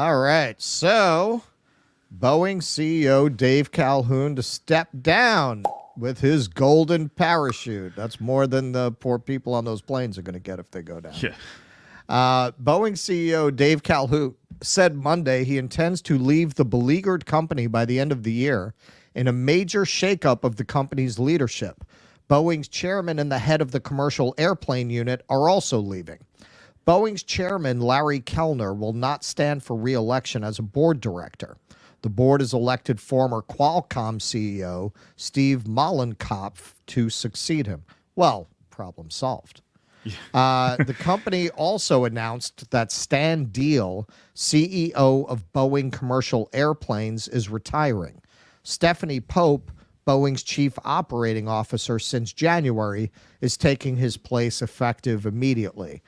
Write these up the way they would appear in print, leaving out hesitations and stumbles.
All right. So, Boeing CEO Dave Calhoun to step down with his golden parachute. That's more than the poor people on those planes are going to get if they go down. Yeah. Boeing CEO Dave Calhoun said Monday he intends to leave the beleaguered company by the end of the year in a major shakeup of the company's leadership. Boeing's chairman and the head of the commercial airplane unit are also leaving. Boeing's chairman, Larry Kellner, will not stand for re-election as a board director. The board has elected former Qualcomm CEO Steve Mollenkopf to succeed him. Well, problem solved. The company also announced that Stan Deal, CEO of Boeing Commercial Airplanes, is retiring. Stephanie Pope, Boeing's chief operating officer since January, is taking his place effective immediately.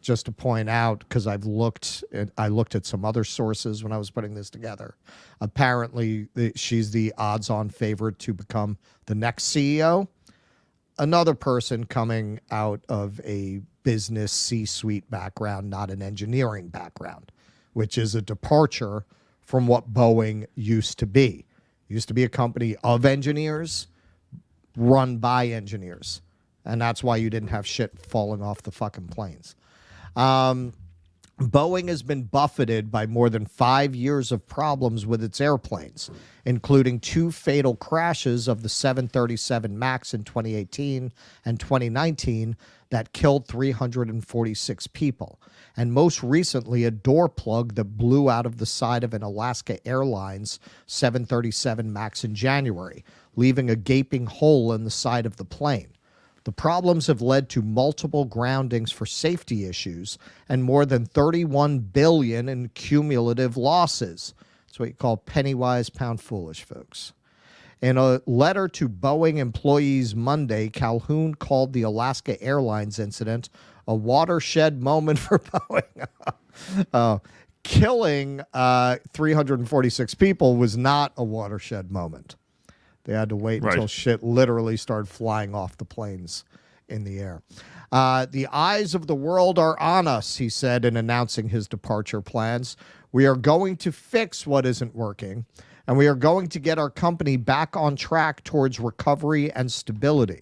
Just to point out, because I looked at some other sources when I was putting this together. Apparently, she's the odds-on favorite to become the next CEO. Another person coming out of a business C-suite background, not an engineering background, which is a departure from what Boeing used to be. It used to be a company of engineers, run by engineers. And that's why you didn't have shit falling off the fucking planes. Boeing has been buffeted by more than 5 years of problems with its airplanes, including 2 fatal crashes of the 737 MAX in 2018 and 2019 that killed 346 people. And most recently, a door plug that blew out of the side of an Alaska Airlines 737 MAX in January, leaving a gaping hole in the side of the plane. The problems have led to multiple groundings for safety issues and more than $31 billion in cumulative losses. That's what you call penny wise, pound foolish, folks. In a letter to Boeing employees Monday, Calhoun called the Alaska Airlines incident a watershed moment for Boeing. Killing 346 people was not a watershed moment. They had to wait until shit literally started flying off the planes in the air. The eyes of the world are on us, he said in announcing his departure plans. We are going to fix what isn't working, and we are going to get our company back on track towards recovery and stability.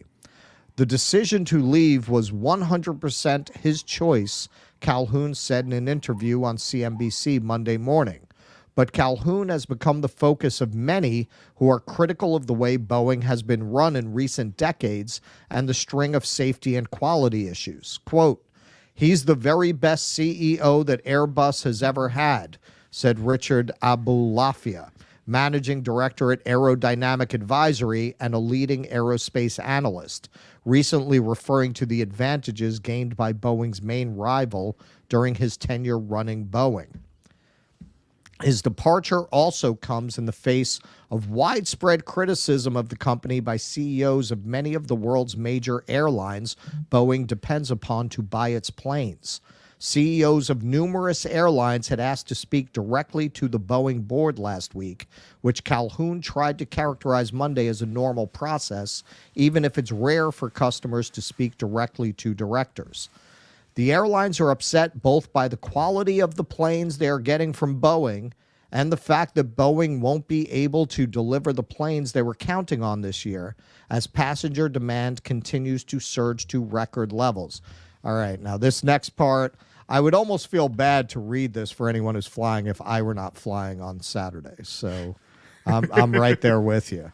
The decision to leave was 100% his choice, Calhoun said in an interview on CNBC Monday morning. But Calhoun has become the focus of many who are critical of the way Boeing has been run in recent decades and the string of safety and quality issues. Quote, he's the very best CEO that Airbus has ever had, said Richard Abulafia, managing director at Aerodynamic Advisory and a leading aerospace analyst, recently referring to the advantages gained by Boeing's main rival during his tenure running Boeing. His departure also comes in the face of widespread criticism of the company by CEOs of many of the world's major airlines Boeing depends upon to buy its planes. CEOs of numerous airlines had asked to speak directly to the Boeing board last week, which Calhoun tried to characterize Monday as a normal process, even if it's rare for customers to speak directly to directors. The airlines are upset both by the quality of the planes they are getting from Boeing and the fact that Boeing won't be able to deliver the planes they were counting on this year as passenger demand continues to surge to record levels. All right, now this next part, I would almost feel bad to read this for anyone who's flying if I were not flying on Saturday. So I'm right there with you.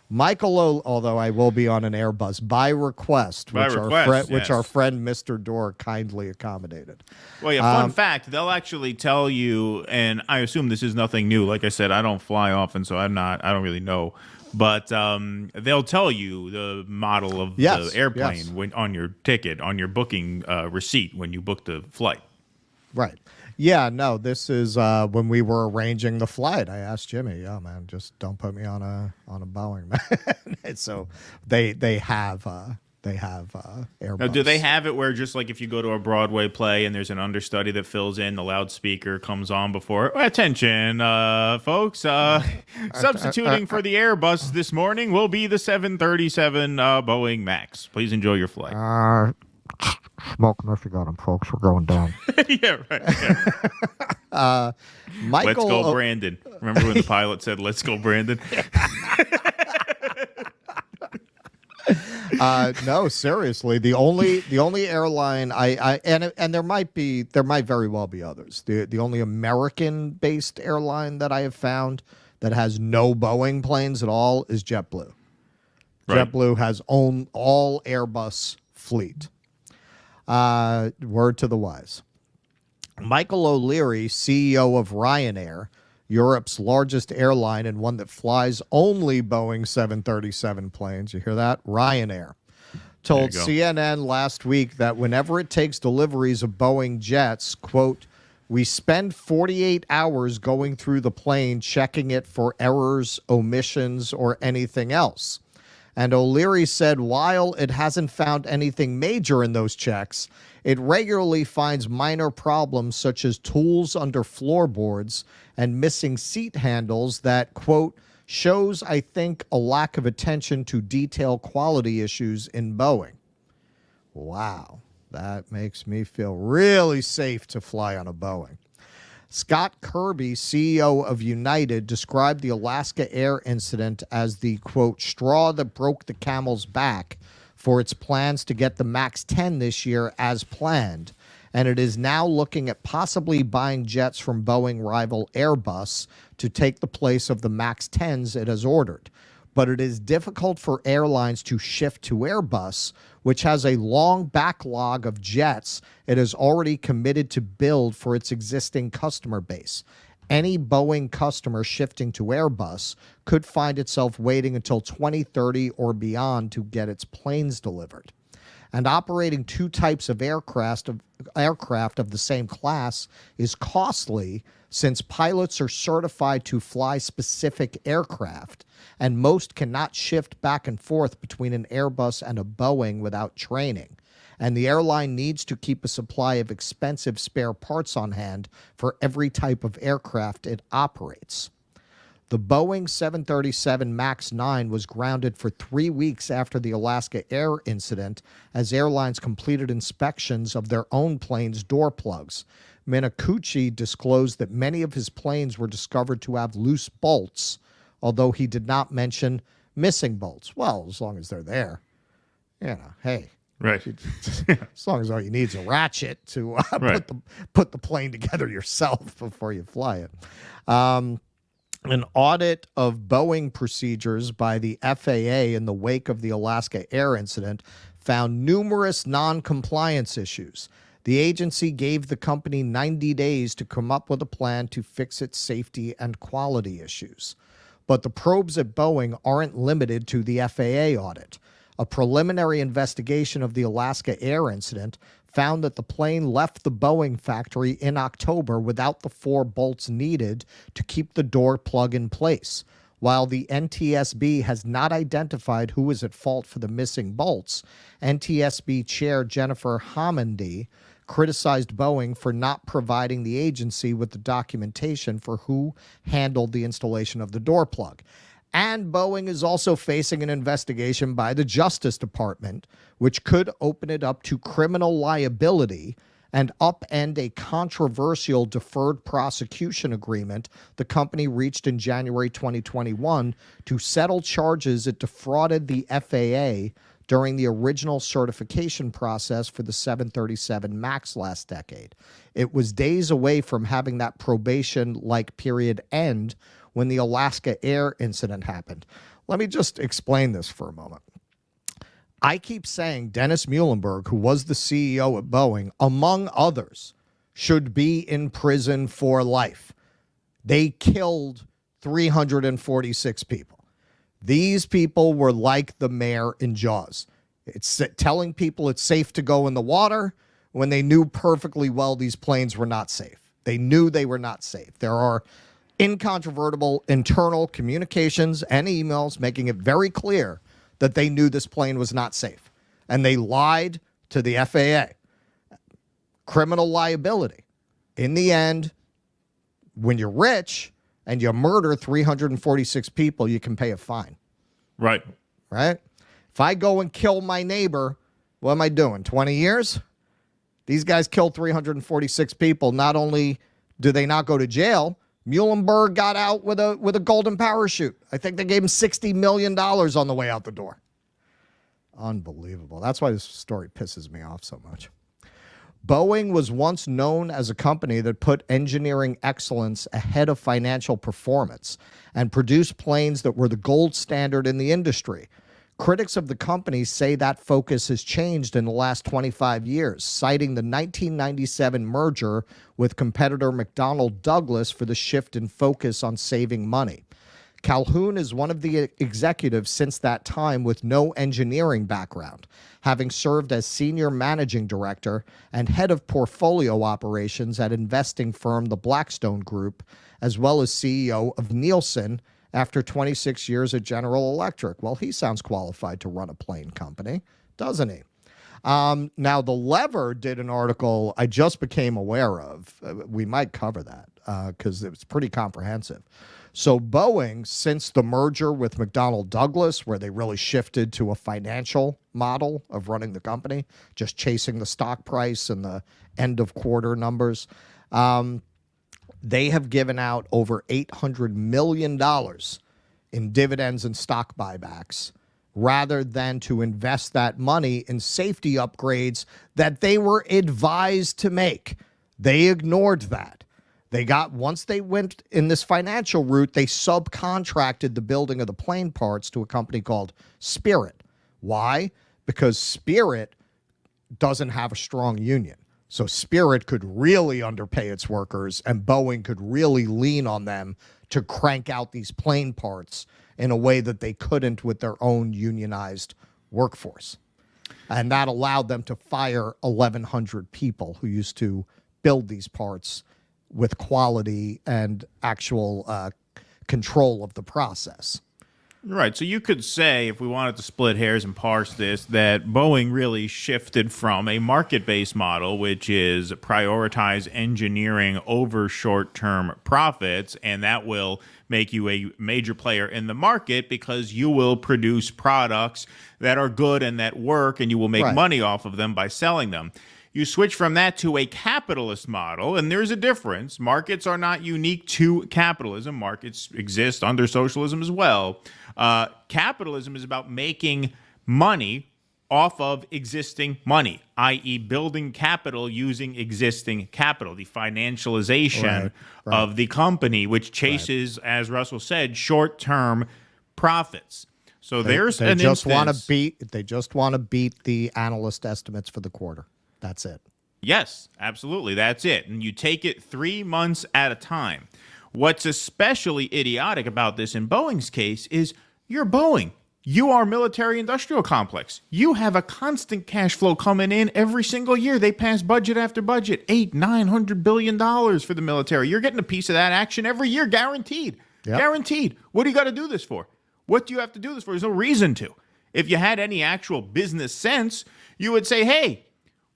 Michael, although I will be on an Airbus by request, which our friend Mr. Dorr kindly accommodated. Well, yeah, fun fact, they'll actually tell you, and I assume this is nothing new. Like I said, I don't fly often, so I don't really know. But they'll tell you the model of the airplane on your ticket, on your booking receipt when you book the flight. Right. Yeah, no, this is when we were arranging the flight. I asked Jimmy, "Yeah, man, just don't put me on a Boeing, man." So they have Airbus. Now, do they have it where just like if you go to a Broadway play and there's an understudy that fills in, the loudspeaker comes on before attention, folks, substituting for the Airbus this morning will be the 737 Boeing Max. Please enjoy your flight. Smoke them if you got them, folks. We're going down. Yeah, right. Michael, let's go, Brandon. Remember when the pilot said, "Let's go, Brandon"? No, seriously. The only airline and there might very well be others. The only American-based airline that I have found that has no Boeing planes at all is JetBlue. Right. JetBlue has all Airbus fleet. Word to the wise. Michael O'Leary, CEO of Ryanair, Europe's largest airline and one that flies only Boeing 737 planes. You hear that? Ryanair told CNN last week that whenever it takes deliveries of Boeing jets, quote, we spend 48 hours going through the plane checking it for errors, omissions, or anything else. And O'Leary said while it hasn't found anything major in those checks, it regularly finds minor problems such as tools under floorboards and missing seat handles that, quote, shows, I think, a lack of attention to detail quality issues in Boeing. Wow, that makes me feel really safe to fly on a Boeing. Scott Kirby, CEO of United, described the Alaska Air incident as the, quote, straw that broke the camel's back for its plans to get the MAX 10 this year as planned, and it is now looking at possibly buying jets from Boeing rival Airbus to take the place of the MAX 10s it has ordered. But it is difficult for airlines to shift to Airbus, which has a long backlog of jets it has already committed to build for its existing customer base. Any Boeing customer shifting to Airbus could find itself waiting until 2030 or beyond to get its planes delivered. And operating two types of aircraft of the same class is costly since pilots are certified to fly specific aircraft, and most cannot shift back and forth between an Airbus and a Boeing without training. And the airline needs to keep a supply of expensive spare parts on hand for every type of aircraft it operates. The Boeing 737 MAX 9 was grounded for 3 weeks after the Alaska Air incident as airlines completed inspections of their own planes' door plugs. Minakuchi disclosed that many of his planes were discovered to have loose bolts, although he did not mention missing bolts. Well, as long as they're there, hey. Right. As long as all you need is a ratchet to put the plane together yourself before you fly it. An audit of Boeing procedures by the FAA in the wake of the Alaska Air incident found numerous non-compliance issues. The agency gave the company 90 days to come up with a plan to fix its safety and quality issues. But the probes at Boeing aren't limited to the FAA audit. A preliminary investigation of the Alaska Air incident found that the plane left the Boeing factory in October without the 4 bolts needed to keep the door plug in place. While the NTSB has not identified who is at fault for the missing bolts, NTSB Chair Jennifer Homendy criticized Boeing for not providing the agency with the documentation for who handled the installation of the door plug. And Boeing is also facing an investigation by the Justice Department, which could open it up to criminal liability and upend a controversial deferred prosecution agreement the company reached in January 2021 to settle charges it defrauded the FAA during the original certification process for the 737 MAX last decade. It was days away from having that probation-like period end when the Alaska Air incident happened. Let me just explain this for a moment. I keep saying Dennis Muhlenberg, who was the CEO at Boeing, among others, should be in prison for life. They killed 346 people. These people were like the mayor in Jaws. It's telling people it's safe to go in the water when they knew perfectly well these planes were not safe. They knew they were not safe. There are incontrovertible internal communications and emails making it very clear that they knew this plane was not safe. And they lied to the FAA. Criminal liability. In the end, when you're rich and you murder 346 people, you can pay a fine. Right. Right? If I go and kill my neighbor, what am I doing? 20 years? These guys killed 346 people. Not only Do they not go to jail? Muhlenberg got out with a golden parachute. I think they gave him $60 million on the way out the door. Unbelievable. That's why this story pisses me off so much. Boeing was once known as a company that put engineering excellence ahead of financial performance and produced planes that were the gold standard in the industry. Critics of the company say that focus has changed in the last 25 years, citing the 1997 merger with competitor McDonnell Douglas for the shift in focus on saving money. Calhoun is one of the executives since that time with no engineering background, having served as senior managing director and head of portfolio operations at investing firm the Blackstone Group, as well as CEO of Nielsen after 26 years at General Electric. Well, he sounds qualified to run a plane company, doesn't he? Now, The Lever did an article I just became aware of. We might cover that because it was pretty comprehensive. So Boeing, since the merger with McDonnell Douglas, where they really shifted to a financial model of running the company, just chasing the stock price and the end of quarter numbers, they have given out over $800 million in dividends and stock buybacks rather than to invest that money in safety upgrades that they were advised to make. They ignored that. Once they went in this financial route, they subcontracted the building of the plane parts to a company called Spirit. Why? Because Spirit doesn't have a strong union. So Spirit could really underpay its workers, and Boeing could really lean on them to crank out these plane parts in a way that they couldn't with their own unionized workforce. And that allowed them to fire 1,100 people who used to build these parts with quality and actual control of the process. Right. So you could say, if we wanted to split hairs and parse this, that Boeing really shifted from a market-based model, which is prioritize engineering over short-term profits, and that will make you a major player in the market because you will produce products that are good and that work, and you will make money off of them by selling them. You switch from that to a capitalist model, and there's a difference. Markets are not unique to capitalism. Markets exist under socialism as well. Capitalism is about making money off of existing money, i.e. building capital using existing capital, the financialization of the company, which chases, as Russell said, short-term profits. So they just want to beat the analyst estimates for the quarter. That's it. Yes, absolutely. That's it. And you take it 3 months at a time. What's especially idiotic about this in Boeing's case is you're Boeing. You are military industrial complex. You have a constant cash flow coming in every single year. They pass budget after budget, $800-900 billion for the military. You're getting a piece of that action every year, guaranteed. Yep. Guaranteed. What do you got to do this for? What do you have to do this for? There's no reason to. If you had any actual business sense, you would say, hey,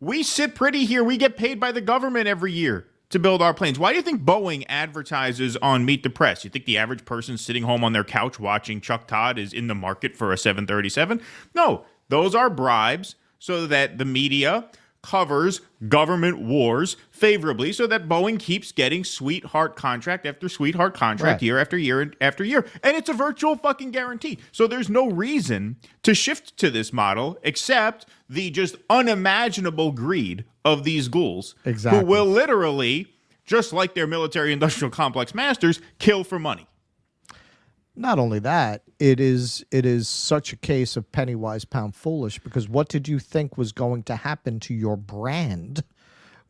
we sit pretty here. We get paid by the government every year to build our planes. Why do you think Boeing advertises on Meet the Press? You think the average person sitting home on their couch watching Chuck Todd is in the market for a 737? No, those are bribes so that the media covers government wars favorably so that Boeing keeps getting sweetheart contract after sweetheart contract year after year after year. And it's a virtual fucking guarantee. So there's no reason to shift to this model except the just unimaginable greed of these ghouls who will literally, just like their military industrial complex masters, kill for money. Not only that, it is such a case of penny wise, pound foolish, because what did you think was going to happen to your brand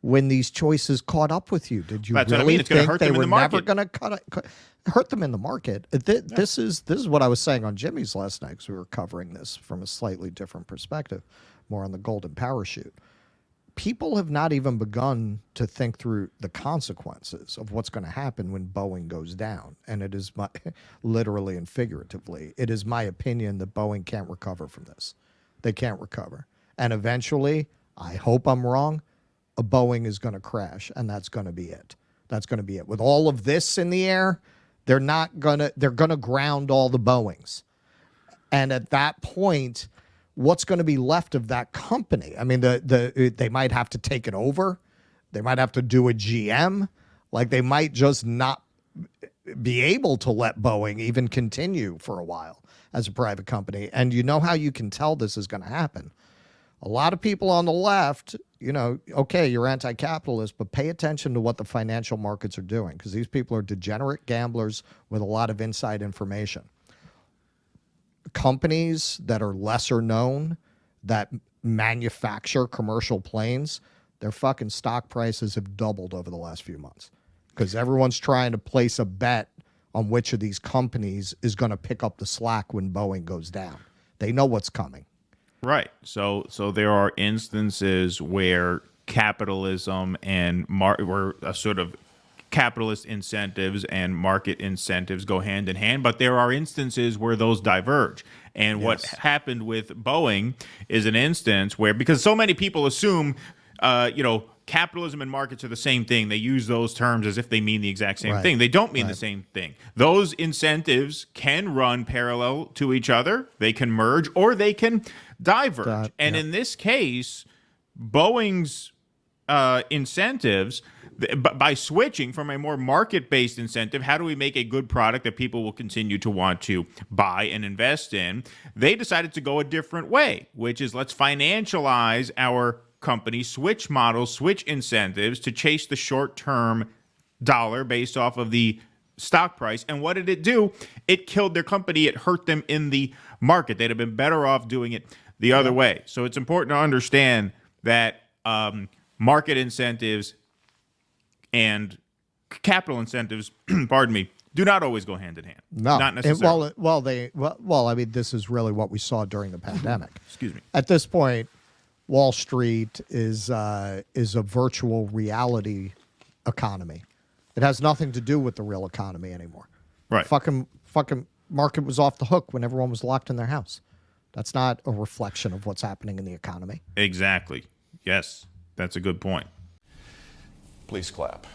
when these choices caught up with you? Did you really think they were never going to hurt them in the market? This is what I was saying on Jimmy's last night, because we were covering this from a slightly different perspective, more on the golden parachute. People have not even begun to think through the consequences of what's going to happen when Boeing goes down. And it is literally and figuratively, it is my opinion that Boeing can't recover from this. They can't recover. And eventually, I hope I'm wrong, a Boeing is going to crash, and that's going to be it. That's going to be it. With all of this in the air, they're going to ground all the Boeings. And at that point, what's going to be left of that company? I mean, they might have to take it over. They might have to do a GM. Like they might just not be able to let Boeing even continue for a while as a private company. And you know how you can tell this is going to happen? A lot of people on the left, okay, you're anti-capitalist, but pay attention to what the financial markets are doing, because these people are degenerate gamblers with a lot of inside information. Companies that are lesser known, that manufacture commercial planes, their fucking stock prices have doubled over the last few months, because everyone's trying to place a bet on which of these companies is going to pick up the slack when Boeing goes down. They know what's coming. Right. So there are instances where capitalism and where a sort of capitalist incentives and market incentives go hand in hand, but there are instances where those diverge. And what happened with Boeing is an instance where, because so many people assume, capitalism and markets are the same thing. They use those terms as if they mean the exact same thing. They don't mean the same thing. Those incentives can run parallel to each other. They can merge or they can diverge. And in this case, Boeing's incentives, by switching from a more market-based incentive, how do we make a good product that people will continue to want to buy and invest in? They decided to go a different way, which is let's financialize our company, switch models, switch incentives to chase the short-term dollar based off of the stock price. And what did it do? It killed their company. It hurt them in the market. They'd have been better off doing it the other way. So it's important to understand that market incentives and capital incentives, pardon me, do not always go hand in hand. No, not necessarily. I mean, this is really what we saw during the pandemic. Excuse me. At this point, Wall Street is a virtual reality economy. It has nothing to do with the real economy anymore. Right. Fucking market was off the hook when everyone was locked in their house. That's not a reflection of what's happening in the economy. Exactly. Yes, that's a good point. Please clap.